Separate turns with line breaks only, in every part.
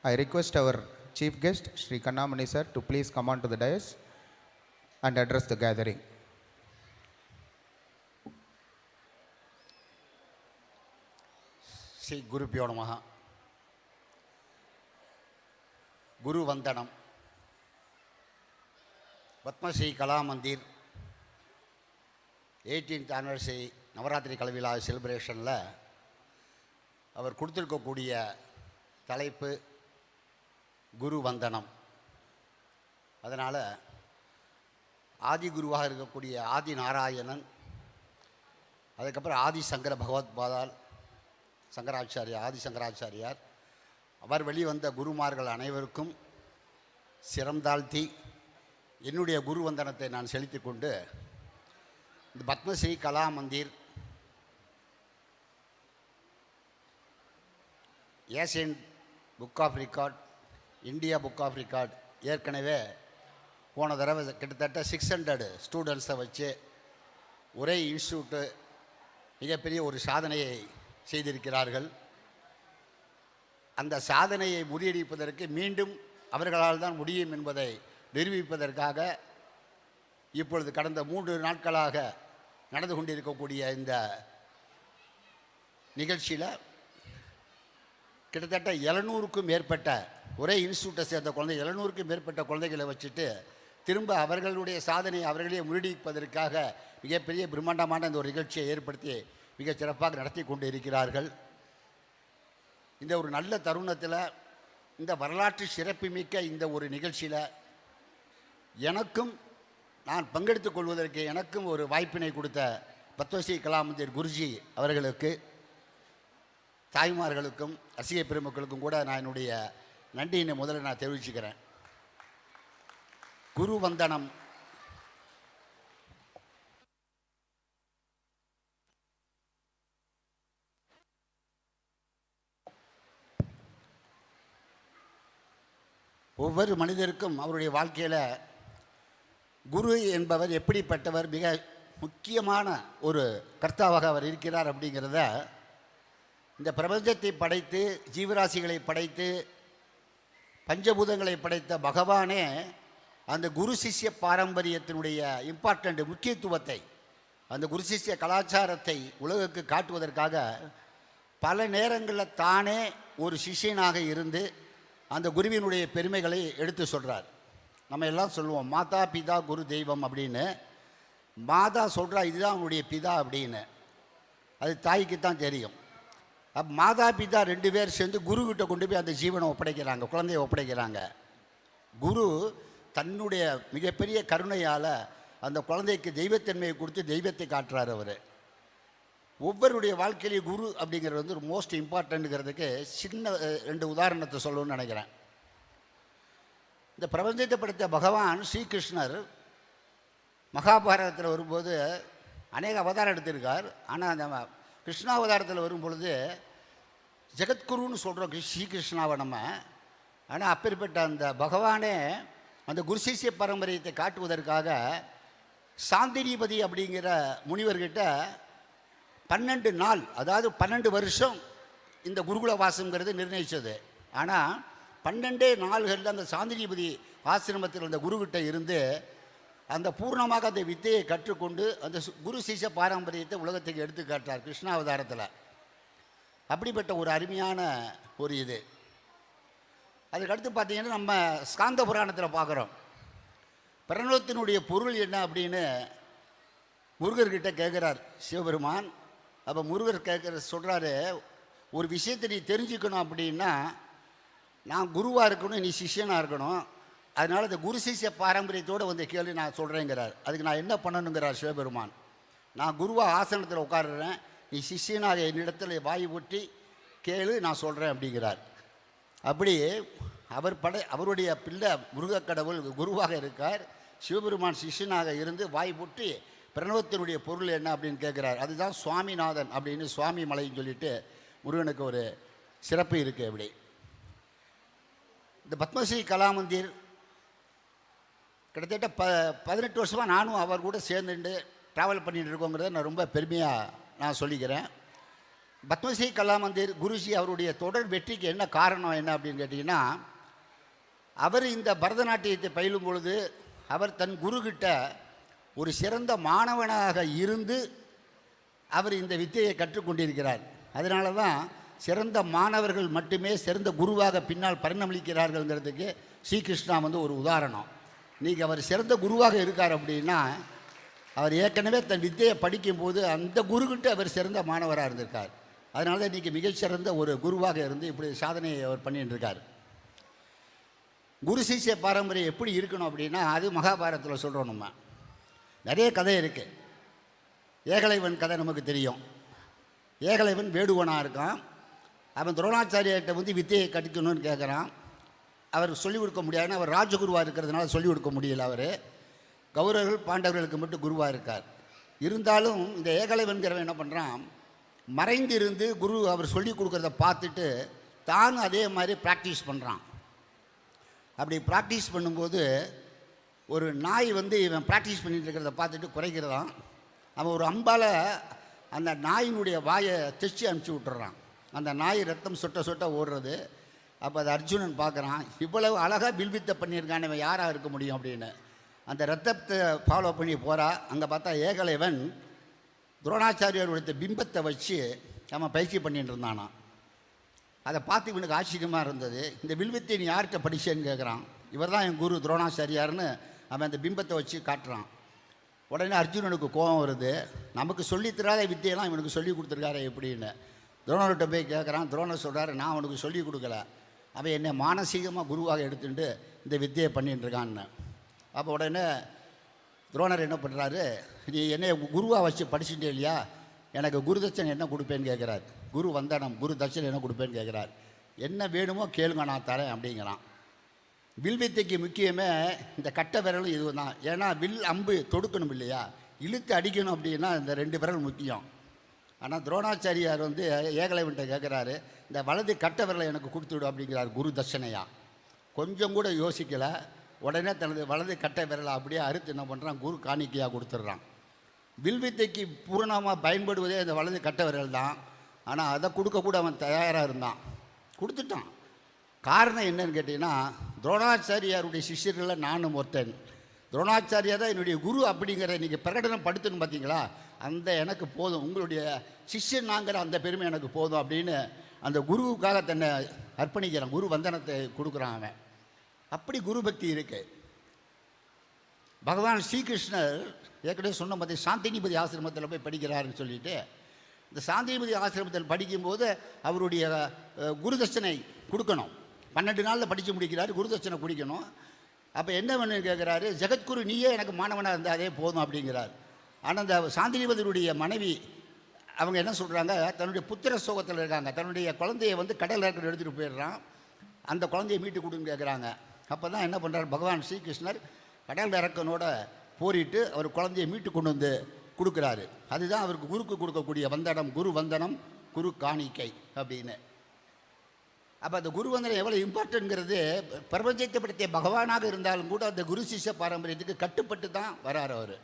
I request our chief guest, Sri Kannamani sir, to please come on to the dais and address the gathering.
Sri Guru Pyo Namaha. Guru Vandanam. Padma Shri Kala Mandir 18th anniversary Navaratri கலவிழா செலிப்ரேஷனில் அவர் கொடுத்துருக்கக்கூடிய தலைப்பு குரு வந்தனம். அதனால் ஆதி குருவாக இருக்கக்கூடிய ஆதி நாராயணன், அதுக்கப்புறம் ஆதி சங்கர பகவத்பாதால் ஆதி சங்கராச்சாரியார், அவர் வெளிவந்த குருமார்கள் அனைவருக்கும் சிரம் தாழ்த்தி என்னுடைய குரு வந்தனத்தை நான் செலுத்தி கொண்டு இந்த Padmashri Kala Mandir Asian book of record, India book of record ஏற்கனவே போன தடவை கிட்டத்தட்ட 600 ஸ்டூடெண்ட்ஸை வச்சு ஒரே இன்ஸ்டியூட்டு மிகப்பெரிய ஒரு சாதனையை செய்திருக்கிறார்கள். அந்த சாதனையை முறியடிப்பதற்கு மீண்டும் அவர்களால் தான் முடியும் என்பதை நிரூபிப்பதற்காக இப்பொழுது கடந்த 3 நாட்களாக நடந்து கொண்டிருக்கக்கூடிய இந்த நிகழ்ச்சியில் கிட்டத்தட்ட 700க்கும் மேற்பட்ட ஒரே இன்ஸ்டியூட்டை சேர்ந்த குழந்தை 700க்கும் மேற்பட்ட குழந்தைகளை வச்சுட்டு திரும்ப அவர்களுடைய சாதனையை அவர்களே முறியடிப்பதற்காக மிகப்பெரிய பிரம்மாண்டமான இந்த ஒரு நிகழ்ச்சியை ஏற்படுத்தி மிகச் சிறப்பாக நடத்தி கொண்டு இருக்கிறார்கள். இந்த ஒரு நல்ல தருணத்தில் இந்த வரலாற்று சிறப்புமிக்க இந்த ஒரு நிகழ்ச்சியில் எனக்கும் நான் பங்கெடுத்துக் கொள்வதற்கு எனக்கும் ஒரு வாய்ப்பினை கொடுத்த பத்மஸ்ரீ கலா மந்திர் குருஜி அவர்களுக்கு, தாய்மார்களுக்கும் ரசிக பெருமக்களுக்கும் கூட நான் என்னுடைய நன்றியினை முதல்ல நான் தெரிவிச்சுக்கிறேன். குரு வந்தனம் ஒவ்வொரு மனிதருக்கும் அவருடைய வாழ்க்கையில் குரு என்பவர் எப்படிப்பட்டவர், மிக முக்கியமான ஒரு கர்த்தாவாக அவர் இருக்கிறார் அப்படிங்கிறத இந்த பிரபஞ்சத்தை படைத்து ஜீவராசிகளை படைத்து பஞ்சபூதங்களை படைத்த பகவானே அந்த குரு சிஷ்ய பாரம்பரியத்தினுடைய இம்பார்ட்டண்ட் முக்கியத்துவத்தை, அந்த குரு சிஷ்ய கலாச்சாரத்தை உலகுக்கு காட்டுவதற்காக பல நேரங்களில் தானே ஒரு சிஷ்யனாக இருந்து அந்த குருவினுடைய பெருமைகளை எடுத்து சொல்கிறார். நம்ம எல்லாம் சொல்லுவோம் மாதா பிதா குரு தெய்வம் அப்படின்னு. மாதா சொல்கிறா இதுதான் அவனுடைய பிதா அப்படின்னு, அது தாய்க்கு தான் தெரியும். மாதா பிதா 2 பேர் சேர்ந்து குருக்கிட்ட கொண்டு போய் அந்த ஜீவனை ஒப்படைக்கிறாங்க, குழந்தையை ஒப்படைக்கிறாங்க. குரு தன்னுடைய மிகப்பெரிய கருணையால் அந்த குழந்தைக்கு தெய்வத்தன்மையை கொடுத்து தெய்வத்தை காட்டுறார். அவர் ஒவ்வொருடைய வாழ்க்கையிலேயும் குரு அப்படிங்கிறது வந்து ஒரு மோஸ்ட் இம்பார்ட்டண்ட்டுங்கிறதுக்கு சின்ன 2 உதாரணத்தை சொல்லணும்னு நினைக்கிறேன். இந்த பிரபஞ்சத்தை படைத்த பகவான் ஸ்ரீகிருஷ்ணர் மகாபாரதத்தில் வரும்போது அநேக அவதாரம் எடுத்திருக்கார். ஆனால் அந்த கிருஷ்ணாவதாரத்தில் வரும்பொழுது ஜெகத்குருன்னு சொல்கிறோம் ஸ்ரீகிருஷ்ணாவை நம்ம. ஆனால் அப்பேற்பட்ட அந்த பகவானே அந்த குருசிஷ்ய பாரம்பரியத்தை காட்டுவதற்காக சாந்தினிபதி அப்படிங்கிற முனிவர்கிட்ட 12 நாள், அதாவது 12 வருஷம் இந்த குருகுல வாசம்ங்கிறது நிர்ணயித்தது. ஆனால் 12 நாள்களில் அந்த சாந்தினிபதி ஆசிரமத்தில் அந்த குருக்கிட்ட இருந்து அந்த பூர்ணமாக அந்த வித்தையை கற்றுக்கொண்டு அந்த குரு சிஷ்ய பாரம்பரியத்தை உலகத்துக்கு எடுத்து காட்டுறார் கிருஷ்ணாவதாரத்தில். அப்படிப்பட்ட ஒரு அருமையான ஒரு இது. அதுக்கடுத்து பார்த்திங்கன்னா நம்ம ஸ்காந்த புராணத்தில் பார்க்குறோம். பிரணவத்தினுடைய பொருள் என்ன அப்படின்னு முருகர்கிட்ட கேட்குறார் சிவபெருமான். அப்போ முருகர் சொல்கிறாரு, ஒரு விஷயத்தை நீ தெரிஞ்சுக்கணும் அப்படின்னா நான் குருவாக இருக்கணும், நீ சிஷ்யனாக இருக்கணும். அதனால் இந்த குரு சிஷ்ய பாரம்பரியத்தோடு வந்து கேள்வி நான் சொல்கிறேங்கிறார். அதுக்கு நான் என்ன பண்ணணுங்கிறார் சிவபெருமான். நான் குருவாக ஆசனத்தில் உட்காடுறேன், நீ சிஷ்யனாக என்னிடத்தில் வாய் ஊற்றி கேளு, நான் சொல்கிறேன் அப்படிங்கிறார். அப்படி அவருடைய பிள்ளை முருகக்கடவுள் குருவாக இருக்கார், சிவபெருமான் சிஷ்யனாக இருந்து வாய் பூட்டி பிரணவத்தினுடைய பொருள் என்ன அப்படின்னு கேட்குறார். அதுதான் சுவாமிநாதன் அப்படின்னு சுவாமி மலைன்னு சொல்லிட்டு முருகனுக்கு ஒரு சிறப்பு இருக்குது. அப்படி இந்த பத்மஸ்ரீ கலா மந்திர் கிட்டத்தட்ட 18 வருஷமாக நானும் அவர் கூட சேர்ந்துட்டு ட்ராவல் பண்ணிகிட்டு இருக்கோங்கிறத நான் ரொம்ப பெருமையாக நான் சொல்லிக்கிறேன். பத்மஸ்ரீ கலா மந்திர் குருஜி அவருடைய தொடர் வெற்றிக்கு என்ன காரணம் என்ன அப்படின்னு கேட்டிங்கன்னா, அவர் இந்த பரதநாட்டியத்தை பயிலும் பொழுது அவர் தன் குருக்கிட்ட ஒரு சிறந்த மாணவனாக இருந்து அவர் இந்த வித்தையை கற்றுக்கொண்டிருக்கிறார். அதனால தான் சிறந்த மாணவர்கள் மட்டுமே சிறந்த குருவாக பின்னால் பரிணமிக்கிறார்கள்ங்கிறதுக்கு ஸ்ரீகிருஷ்ணா ஒரு உதாரணம். இன்றைக்கி அவர் சிறந்த குருவாக இருக்கார் அப்படின்னா, அவர் ஏற்கனவே தன் வித்தையை படிக்கும்போது அந்த குருக்கிட்ட அவர் சிறந்த மாணவராக இருந்திருக்கார். அதனால தான் இன்றைக்கி மிகச்சிறந்த ஒரு குருவாக இருந்து இப்படி சாதனையை அவர் பண்ணிட்டு இருக்கார். குரு சிஷ்ய பாரம்பரியம் எப்படி இருக்கணும் அப்படின்னா, அது மகாபாரதத்தில் சொல்கிறோம். நம்ம நிறைய கதை இருக்குது. ஏகலைவன் கதை நமக்கு தெரியும். ஏகலைவன் வேடுவனாக இருக்கான். அவன் துரோணாச்சாரியர்கிட்ட வித்தையை கடிக்கணும்னு கேட்குறான். அவர் சொல்லிக் கொடுக்க முடியாதுன்னு, அவர் ராஜகுருவாக இருக்கிறதுனால சொல்லிக் கொடுக்க முடியல. அவர் கௌரவர்கள் பாண்டவர்களுக்கு மட்டும் குருவாக இருக்கார். இருந்தாலும் இந்த ஏகலைவன்கிறவன் என்ன பண்ணுறான், மறைந்திருந்து குரு அவர் சொல்லிக் கொடுக்குறத பார்த்துட்டு தானும் அதே மாதிரி ப்ராக்டிஸ் பண்ணுறான். அப்படி ப்ராக்டிஸ் பண்ணும்போது ஒரு நாய் இவன் ப்ராக்டிஸ் பண்ணிட்டு இருக்கிறத பார்த்துட்டு குறைக்கிறதான். அவன் ஒரு அம்பால் அந்த நாயினுடைய வாயை தைச்சி அனுப்பிச்சி விட்டுறான். அந்த நாய் ரத்தம் சொட்ட சொட்ட ஓடுறது. அப்போ அது அர்ஜுனன் பார்க்குறான், இவ்வளவு அழகாக வில்வித்தை பண்ணியிருக்கான், இவன் யாராக இருக்க முடியும் அப்படின்னு. அந்த ரத்தத்தை ஃபாலோ பண்ணி போகிறா. அங்கே பார்த்தா ஏகலைவன் துரோணாச்சாரியருடைய பிம்பத்தை வச்சு அவன் பயிற்சி பண்ணிட்டு இருந்தானான். அதை பார்த்து இவனுக்கு ஆச்சரியமாக இருந்தது. இந்த வில்வித்தை நீ யார்கிட்ட படிச்சேன்னு கேட்குறான். இவர் தான் என் குரு துரோணாச்சாரியார்னு அவன் அந்த பிம்பத்தை வச்சு காட்டுறான். உடனே அர்ஜுனனுக்கு கோபம் வருது. நமக்கு சொல்லித்தராத வித்தையெல்லாம் இவனுக்கு சொல்லி கொடுத்துருக்காரு எப்படின்னு துரோணர்கிட்ட போய் கேட்குறான். துரோணர் சொல்கிறாரு, நான் அவனுக்கு சொல்லி கொடுக்கல, அவன் என்னை மானசீகமாக குருவாக எடுத்துட்டு இந்த வித்தையை பண்ணிட்டு இருக்கான்னு. அப்போ உடனே துரோணர் என்ன பண்ணுறாரு, நீ என்னை குருவாக வச்சு படிச்சுட்டே இல்லையா, எனக்கு குரு தட்சணை என்ன கொடுப்பேன்னு கேட்குறார். குரு வந்தனம் குரு தட்சணை என்ன கொடுப்பேன்னு கேட்குறார். என்ன வேணுமோ கேளுங்க நான் தரேன் அப்படிங்கிறான். வில் வித்தைக்கு முக்கியமே இந்த கட்டை விரலும் இது தான். ஏன்னா வில் அம்பு தொடுக்கணும் இல்லையா, இழுத்து அடிக்கணும் அப்படின்னா இந்த 2 விரல் முக்கியம். ஆனால் துரோணாச்சாரியார் ஏகலைவன்கிட்ட கேட்குறாரு, இந்த வலது கட்டை விரலை எனக்கு கொடுத்துவிடும் அப்படிங்கிறார் குரு தட்சணையா. கொஞ்சம் கூட யோசிக்கலை. உடனே தனது வலது கட்டை விரலை அப்படியே அறுத்து என்ன பண்ணுறான், குரு காணிக்கையாக கொடுத்துட்றான். வில்வித்தைக்கு பூரணமாக பயன்படுவதே இந்த வலது கட்டை விரல் தான். ஆனால் அதை கொடுக்கக்கூட அவன் தயாராக இருந்தான், கொடுத்துட்டான். காரணம் என்னன்னு கேட்டிங்கன்னா, துரோணாச்சாரியாருடைய சிஷ்யர்களில் நானும் ஒருத்தன். துரோணாச்சாரியார் தான் என்னுடைய குரு அப்படிங்கிற நீங்கள் பிரகடனம் படுத்துன்னு பார்த்தீங்களா, அந்த எனக்கு போதும், உங்களுடைய சிஷ்யன் நாங்கிற அந்த பெருமை எனக்கு போதும் அப்படின்னு அந்த குருவுக்காக தன்னை அர்ப்பணிக்கிறான். குரு வந்தனத்தை கொடுக்குறான் அவன். அப்படி குரு பக்தி இருக்கு. பகவான் ஸ்ரீகிருஷ்ணர் ஏற்கனவே சொன்ன மாதிரி சாந்தினிபதி ஆசிரமத்தில் போய் படிக்கிறாருன்னு சொல்லிட்டு, இந்த சாந்தினிபதி ஆசிரமத்தில் படிக்கும்போது அவருடைய குரு தட்சணை கொடுக்கணும். 12 நாளில் படித்து முடிக்கிறாரு, குரு தட்சணை குடிக்கணும். அப்போ என்ன பண்ணு கேட்குறாரு, ஜெகத்குரு நீயே எனக்கு மாணவனாக இருந்தால் அதே போதும் அப்படிங்கிறார். ஆனால் அந்த சாந்தினிபதியுடைய மனைவி அவங்க என்ன சொல்கிறாங்க, தன்னுடைய புத்திர சோகத்தில் இருக்காங்க. தன்னுடைய குழந்தையை கடல் இறக்கணும் எடுத்துகிட்டு போயிடுறான். அந்த குழந்தையை மீட்டு கொடுன்னு கேட்குறாங்க. அப்போ தான் என்ன பண்ணுறார், பகவான் ஸ்ரீகிருஷ்ணர் கடல் இறக்கனோட போரிட்டு அவர் குழந்தையை மீட்டு கொண்டு வந்து கொடுக்குறாரு. அதுதான் அவருக்கு குருக்கு கொடுக்கக்கூடிய வந்தனம், குரு வந்தனம் குரு காணிக்கை அப்படின்னு. அப்போ அந்த குரு வந்தனம் எவ்வளோ இம்பார்ட்டன்ட்ங்கிறது, பிரபஞ்சத்தை படுத்திய பகவானாக இருந்தாலும் கூட அந்த குரு சிஷ்ய பாரம்பரியத்துக்கு கட்டுப்பட்டு தான் வரார் அவர்.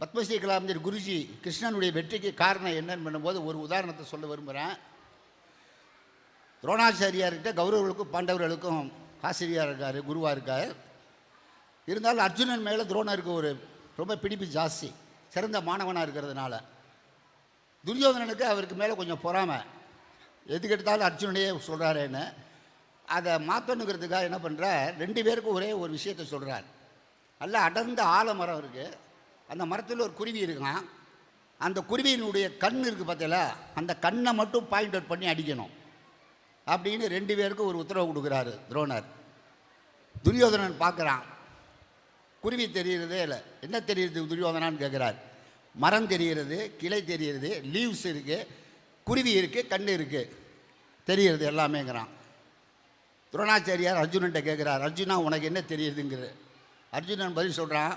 பத்மஸ்ரீ கலாமந்திர் குருஜி கிருஷ்ணனுடைய வெற்றிக்கு காரணம் என்னன்னு பண்ணும்போது ஒரு உதாரணத்தை சொல்ல விரும்புகிறேன். துரோணாச்சாரியார்கிட்ட கௌரவர்களுக்கும் பாண்டவர்களுக்கும் ஆசிரியராக இருக்கார், குருவாக இருக்கார். இருந்தாலும் அர்ஜுனன் மேலே துரோணருக்கு ஒரு ரொம்ப பிடிப்பு ஜாஸ்தி, சிறந்த மாணவனாக இருக்கிறதுனால. துரியோதனனுக்கு அவருக்கு மேலே கொஞ்சம் பொறாமை, எதுக்கு எடுத்தாலும் அர்ஜுனனையே சொல்கிறாருன்னு. அதை மாற்றணுங்கிறதுக்காக என்ன பண்ணுறார், 2 பேருக்கும் ஒரே ஒரு விஷயத்தை சொல்கிறார். நல்ல அடர்ந்த ஆலமரம் இருக்குது, அந்த மரத்தில் ஒரு குருவி இருக்கான். அந்த குருவியினுடைய கண் இருக்குது பார்த்தீங்களா, அந்த கண்ணை மட்டும் பாயிண்ட் அவுட் பண்ணி அடிக்கணும் அப்படின்னு 2 பேருக்கும் ஒரு உத்தரவு கொடுக்குறாரு துரோணர். துரியோதனன் பார்க்குறான், குருவி தெரிகிறதே இல்லை. என்ன தெரியுது துரியோதனான்னு கேட்குறார். மரம் தெரிகிறது, கிளை தெரிகிறது, லீவ்ஸ் இருக்குது, குருவி இருக்குது, கண் இருக்குது, தெரிகிறது எல்லாமேங்கிறான். துரோணாச்சாரியார் அர்ஜுனன்ட்ட கேட்குறார், அர்ஜுனா உனக்கு என்ன தெரியுதுங்கிற. அர்ஜுனன் பதில் சொல்கிறான்,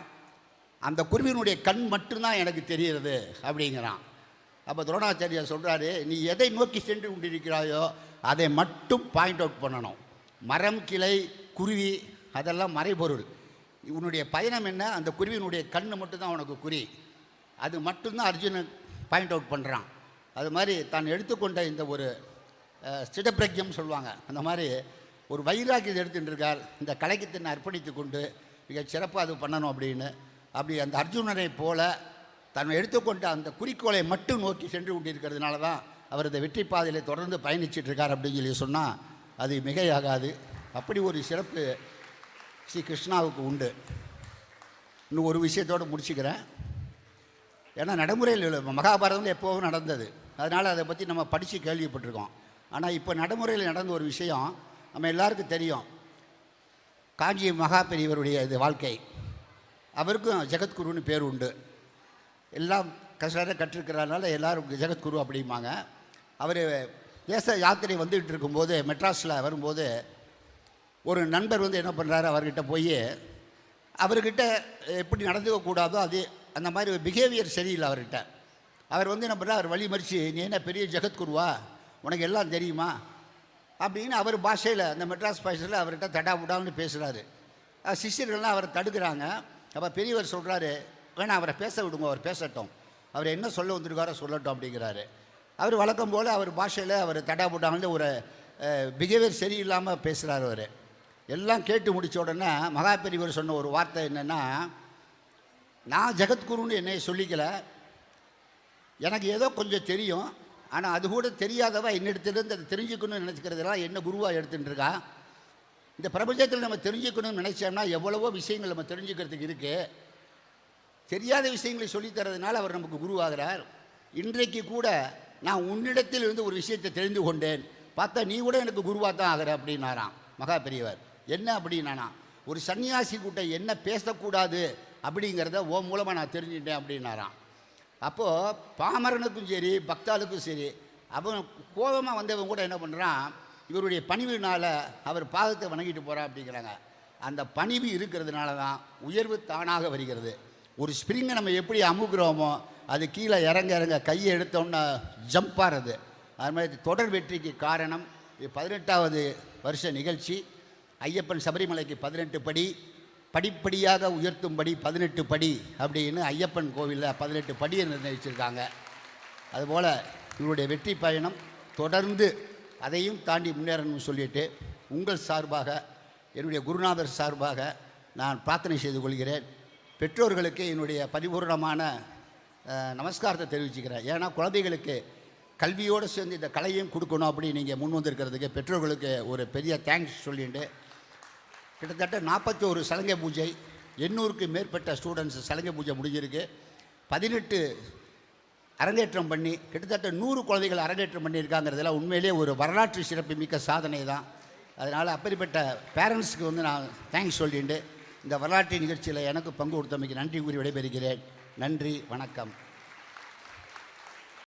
அந்த குருவியினுடைய கண் மட்டும்தான் எனக்கு தெரிகிறது அப்படிங்கிறான். அப்போ துரோணாச்சாரியார் சொல்கிறாரு, நீ எதை நோக்கி சென்று கொண்டிருக்கிறாயோ அதை மட்டும் பாயிண்ட் அவுட் பண்ணணும். மரம், கிளை, குருவி அதெல்லாம் மறைபொருள். உன்னுடைய பயணம் என்ன, அந்த குருவியினுடைய கண் மட்டும்தான் உனக்கு குறி. அது மட்டும்தான் அர்ஜுனன் பாயிண்ட் அவுட் பண்ணுறான். அது மாதிரி தான் எடுத்துக்கொண்ட இந்த ஒரு ஸ்திடப்பிரஜம் சொல்லுவாங்க, அந்த மாதிரி ஒரு வைராக்கியத்தை எடுத்துகிட்டு இருக்கார். இந்த கலைக்கு தன்னை அர்ப்பணித்து கொண்டு மிக சிறப்பாக அது பண்ணணும் அப்படின்னு. அப்படி அந்த அர்ஜுனனை போல தன்னை எடுத்துக்கொண்ட அந்த குறிக்கோளை மட்டும் நோக்கி சென்று கொண்டிருக்கிறதுனால தான் அவர் இந்த வெற்றி பாதையில் தொடர்ந்து பயணிச்சிட்டு இருக்கார் அப்படின்னு சொல்லி சொன்னால் அது மிகையாகாது. அப்படி ஒரு சிறப்பு ஸ்ரீ கிருஷ்ணாவுக்கு உண்டு. இன்னும் ஒரு விஷயத்தோடு முடிச்சுக்கிறேன். ஏன்னா நடைமுறையில் மகாபாரதம் எப்போவும் நடந்தது, அதனால் அதை பற்றி நம்ம படித்து கேள்விப்பட்டிருக்கோம். ஆனால் இப்போ நடைமுறையில் நடந்த ஒரு விஷயம் நம்ம எல்லாருக்கும் தெரியும். காஞ்சி மகா பெரியவருடைய இது வாழ்க்கை, அவருக்கும் ஜெகத்குருன்னு பேர் உண்டு. எல்லாம் கஷ்டம் கற்றுருக்கிறதுனால எல்லோரும் ஜெகத்குரு அப்படிம்பாங்க. அவர் தேச யாத்திரை வந்துக்கிட்டு இருக்கும்போது மெட்ராஸில் வரும்போது ஒரு நண்பர் என்ன பண்ணுறாரு, அவர்கிட்ட போய் அவர்கிட்ட எப்படி நடந்துக்கக்கூடாதோ அது அந்த மாதிரி ஒரு பிஹேவியர் சரியில்லை அவர்கிட்ட. அவர் என்ன பண்ணுறார், அவர் வழி மறித்து நீ என்ன பெரிய ஜெகத்குருவா, உனக்கு எல்லாம் தெரியுமா அப்படின்னு அவர் பாஷையில், அந்த மெட்ராஸ் பாஷையில் அவர்கிட்ட தடா புடான்னு பேசுகிறாரு. சிஷ்யர்கள்லாம் அவரை தடுக்கிறாங்க. அப்போ பெரியவர் சொல்கிறாரு, வேணா அவரை பேச விடுங்க, அவர் பேசட்டும், அவர் என்ன சொல்ல வந்திருக்காரோ சொல்லட்டும் அப்படிங்கிறாரு. அவர் வழக்கம் போல் அவர் பாஷையில் அவர் தடா புடான்னு ஒரு பிஹேவியர் சரியில்லாமல் பேசுகிறார். அவர் எல்லாம் கேட்டு முடித்த உடனே மகா பெரியவர் சொன்ன ஒரு வார்த்தை என்னென்னா, நான் ஜெகத்குருன்னு என்னை சொல்லிக்கல, எனக்கு ஏதோ கொஞ்சம் தெரியும், ஆனால் அது கூட தெரியாதவ என்னிடத்துலேருந்து அதை தெரிஞ்சுக்கணும்னு நினச்சிக்கிறதெல்லாம் என்ன குருவாக எடுத்துகிட்டு இருக்கா. இந்த பிரபஞ்சத்தில் நம்ம தெரிஞ்சுக்கணும்னு நினச்சோம்னா எவ்வளவோ விஷயங்கள் நம்ம தெரிஞ்சுக்கிறதுக்கு இருக்குது. தெரியாத விஷயங்களை சொல்லித்தரதுனால அவர் நமக்கு குருவாகிறார். இன்றைக்கு கூட நான் உன்னிடத்தில் இருந்து ஒரு விஷயத்தை தெரிந்து கொண்டேன், பார்த்தா நீ கூட எனக்கு குருவாக தான் ஆகிற அப்படின்னாராம் மகா பெரியவர். என்ன அப்படின்னா, ஒரு சன்னியாசி கூட்ட என்ன பேசக்கூடாது அப்படிங்கிறத ஓ மூலமாக நான் தெரிஞ்சுட்டேன் அப்படின்னாராம். அப்போது பாமரனுக்கும் சரி பக்தாளுக்கும் சரி, அவன் கோபமாக வந்தவன் கூட என்ன பண்ணுறான், இவருடைய பணிவினால் அவர் பாதத்தை வணங்கிட்டு போகிறான் அப்படிங்கிறாங்க. அந்த பணிவு இருக்கிறதுனால தான் உயர்வு தானாக வருகிறது. ஒரு ஸ்ப்ரிங்கை நம்ம எப்படி அமுக்குறோமோ அது கீழே இறங்க இறங்க கையை எடுத்தோன்னா ஜம்ப் ஆகிறது. அது மாதிரி தொடர் வெற்றிக்கு காரணம் 18வது வருஷ நிகழ்ச்சி. ஐயப்பன் சபரிமலைக்கு 18 படி, படிப்படியாக உயர்த்தும்படி 18 படி அப்படின்னு ஐயப்பன் கோவிலில் 18 படியை நிர்ணயிச்சிருக்காங்க. அதுபோல் இவருடைய வெற்றி பயணம் தொடர்ந்து அதையும் தாண்டி முன்னேறணும்னு சொல்லிட்டு உங்கள் சார்பாக, என்னுடைய குருநாதர் சார்பாக நான் பிரார்த்தனை செய்து கொள்கிறேன். பெற்றோர்களுக்கு என்னுடைய பரிபூர்ணமான நமஸ்காரத்தை தெரிவிச்சுக்கிறேன். ஏன்னா குழந்தைகளுக்கு கல்வியோடு சேர்ந்து இந்த கலையும் கொடுக்கணும் அப்படி நீங்கள் முன் வந்திருக்கிறதுக்கு பெற்றோர்களுக்கு ஒரு பெரிய தேங்க்ஸ் சொல்லிட்டு, கிட்டத்தட்ட 41 சலங்கை பூஜை, 800க்கு மேற்பட்ட ஸ்டூடெண்ட்ஸ் சலங்கை பூஜை முடிஞ்சிருக்கு. 18 அரங்கேற்றம் பண்ணி கிட்டத்தட்ட 100 குழந்தைகள் அரங்கேற்றம் பண்ணியிருக்காங்கிறதுல உண்மையிலே ஒரு வரலாற்று சிறப்பு மிக்க சாதனை தான். அதனால் அப்படிப்பட்ட பேரண்ட்ஸுக்கு நான் தேங்க்ஸ் சொல்லிட்டு இந்த வரலாற்று நிகழ்ச்சியில் எனக்கு பங்கு கொடுத்தமைக்கு நன்றி கூறி விடைபெறுகிறேன். நன்றி, வணக்கம்.